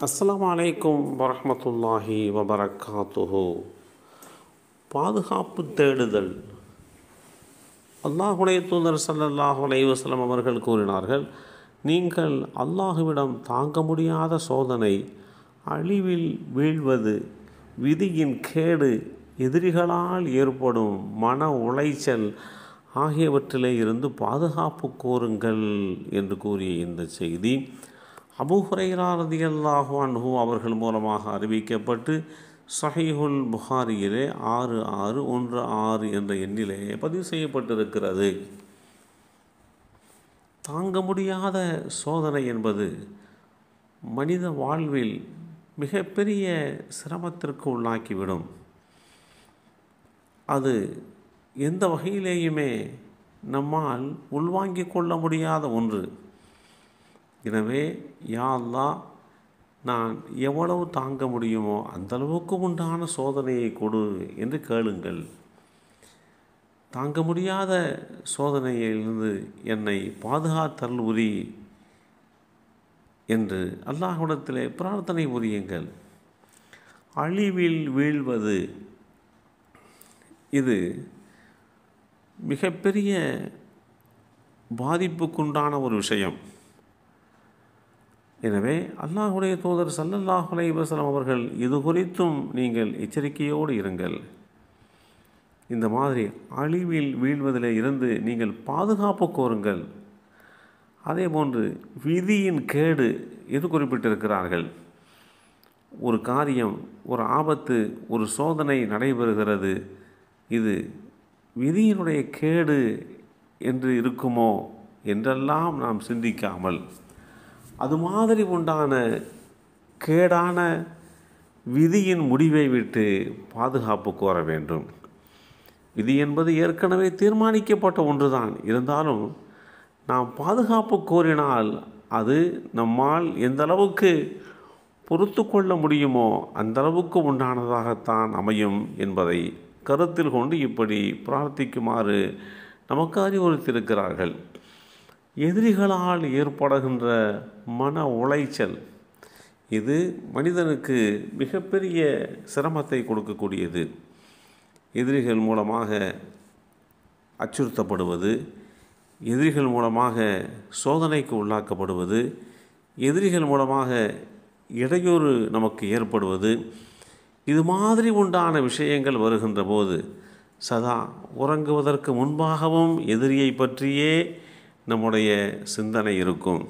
அஸ்ஸலாமு அலைக்கும் வரஹ்மத்துல்லாஹி வபரகாத்துஹு. பாதுகாப்பு தேடுதல். அல்லாஹுடைய தூதர் ஸல்லல்லாஹு அலைஹி வஸல்லம் அவர்கள் கூறினார்கள், நீங்கள் அல்லாஹுவிடம் தாங்க முடியாத சோதனை, அழிவில் வீழ்வது, விதியின் கேடு, எதிரிகளால் ஏற்படும் மன உளைச்சல் ஆகியவற்றிலே இருந்து பாதுகாப்பு கோருங்கள் என்று கூறிய இந்த செய்தி அபூ ஹுரைரா ரலியல்லாஹு அன்ஹு அவர்கள் மூலமாக அறிவிக்கப்பட்டு ஸஹீஹுல் புகாரியிலே 6616 என்ற எண்ணிலே பதிவு செய்யப்பட்டிருக்கிறது. தாங்க முடியாத சோதனை என்பது மனித வாழ்வில் மிகப்பெரிய சிரமத்திற்கு உள்ளாக்கிவிடும். அது எந்த வகையிலேயுமே நம்மால் உள்வாங்கிக் கொள்ள முடியாத ஒன்று. எனவே யா அல்லாஹ், நான் எவ்வளவு தாங்க முடியுமோ அந்தளவுக்கு உண்டான சோதனையை கொடு என்று கேளுங்கள். தாங்க முடியாத சோதனையிலிருந்து என்னை பாதுகாத்தல் உரி என்று அல்லாஹ்விடத்திலே பிரார்த்தனை புரியுங்கள். அழிவில் வீழ்வது, இது மிகப்பெரிய பாதிப்புக்குண்டான ஒரு விஷயம். எனவே அல்லாஹுடைய தூதர் ஸல்லல்லாஹு அலைஹி வஸல்லம் அவர்கள் இது குறித்தும் நீங்கள் எச்சரிக்கையோடு இருங்கள். இந்த மாதிரி அழிவில் வீழ்வதில் இருந்து நீங்கள் பாதுகாப்பு கோருங்கள். அதே போன்று விதியின் கேடு எது குறிப்பிட்டிருக்கிறார்கள். ஒரு காரியம், ஒரு ஆபத்து, ஒரு சோதனை நடைபெறுகிறது, இது விதியினுடைய கேடு என்று இருக்குமோ என்றெல்லாம் நாம் சிந்திக்காமல், அது மாதிரி உண்டான கேடான விதியின் முடிவை விட்டு பாதுகாப்பு கோர வேண்டும். விதி என்பது ஏற்கனவே தீர்மானிக்கப்பட்ட ஒன்றுதான். இருந்தாலும் நாம் பாதுகாப்பு கோரினால் அது நம்மால் எந்த அளவுக்கு பொறுத்து கொள்ள முடியுமோ அந்த அளவுக்கு உண்டானதாகத்தான் அமையும் என்பதை கருத்தில் கொண்டு இப்படி பிரார்த்திக்குமாறு நமக்கு அறிவுறுத்தியிருக்கிறார்கள். எதிரிகளால் ஏற்படுகின்ற மன உளைச்சல், இது மனிதனுக்கு மிகப்பெரிய சிரமத்தை கொடுக்கக்கூடியது. எதிரிகள் மூலமாக அச்சுறுத்தப்படுவது, எதிரிகள் மூலமாக சோதனைக்கு உள்ளாக்கப்படுவது, எதிரிகள் மூலமாக இடையூறு நமக்கு ஏற்படுவது, இது மாதிரி உண்டான விஷயங்கள் வருகின்ற போது சதா உறங்குவதற்கு முன்பாகவும் எதிரியை பற்றியே நம்முடைய சிந்தனை இருக்கும்.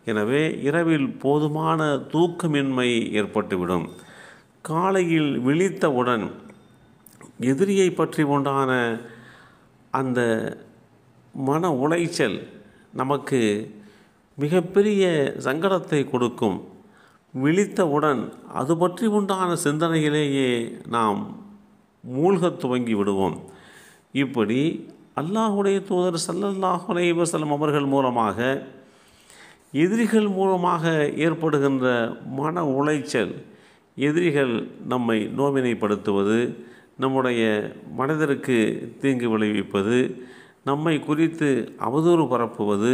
எனவே இரவில் போதுமான தூக்கமின்மை ஏற்பட்டுவிடும். காலையில் விழித்தவுடன் எதிரியை பற்றி உண்டான அந்த மன உளைச்சல் நமக்கு மிகப்பெரிய சங்கடத்தை கொடுக்கும். விழித்தவுடன் அது பற்றி உண்டான சிந்தனையிலேயே நாம் மூழ்கத் துவங்கி விடுவோம். இப்படி அல்லாஹுடைய தூதர் ஸல்லல்லாஹு அலைஹி வஸல்லம் அவர்கள் மூலமாக எதிரிகள் மூலமாக ஏற்படுகின்ற மன உளைச்சல், எதிரிகள் நம்மை நோவினைப்படுத்துவது, நம்முடைய மனதிற்கு தீங்கு விளைவிப்பது, நம்மை குறித்து அவதூறு பரப்புவது,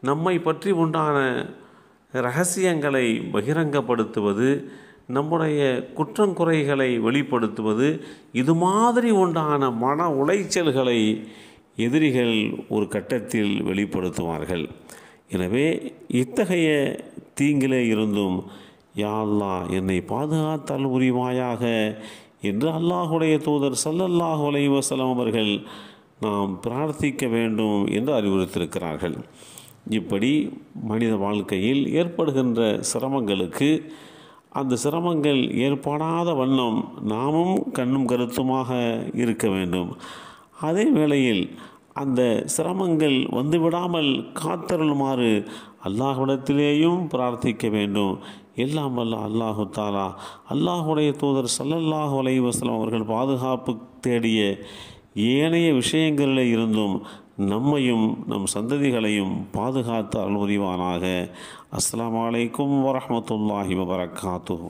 நம்மை பற்றி உண்டான இரகசியங்களை பகிரங்கப்படுத்துவது, நம்முடைய குற்றங்குறைகளை வெளிப்படுத்துவது, இது மாதிரி உண்டான மன உளைச்சல்களை எதிரிகள் ஒரு கட்டத்தில் வெளிப்படுத்துவார்கள். எனவே இத்தகைய தீங்கிலே இருந்தும் யா அல்லாஹ், என்னை பாதுகாத்தல் உரிவாயாக என்று அல்லாஹுடைய தூதர் ஸல்லல்லாஹு அலைஹி வஸல்லம் அவர்கள் நாம் பிரார்த்திக்க வேண்டும் என்று அறிவுறுத்தியிருக்கிறார்கள். இப்படி மனித வாழ்க்கையில் ஏற்படுகின்ற சிரமங்களுக்கு அந்த சிரமங்கள் ஏற்படாத வண்ணம் நாமும் கண்ணும் கருத்துமாக இருக்க வேண்டும். அதே வேளையில் அந்த சிரமங்கள் வந்துவிடாமல் காத்தருளுமாறு அல்லாஹ்விடத்திலேயும் பிரார்த்திக்க வேண்டும். எல்லாம் வல்ல அல்லாஹு தாலா அல்லாஹுடைய தூதர் ஸல்லல்லாஹு அலைஹி வஸல்லம் அவர்கள் பாதுகாப்பு தேடிய ஏனைய விஷயங்களில் இருந்தும் நம்மையும் நம் சந்ததிகளையும் பாதுகாத்து அருள் புரிவானாக. அஸ்ஸலாமு அலைக்கும் வரஹ்மத்துல்லாஹி வபரகாத்துஹு.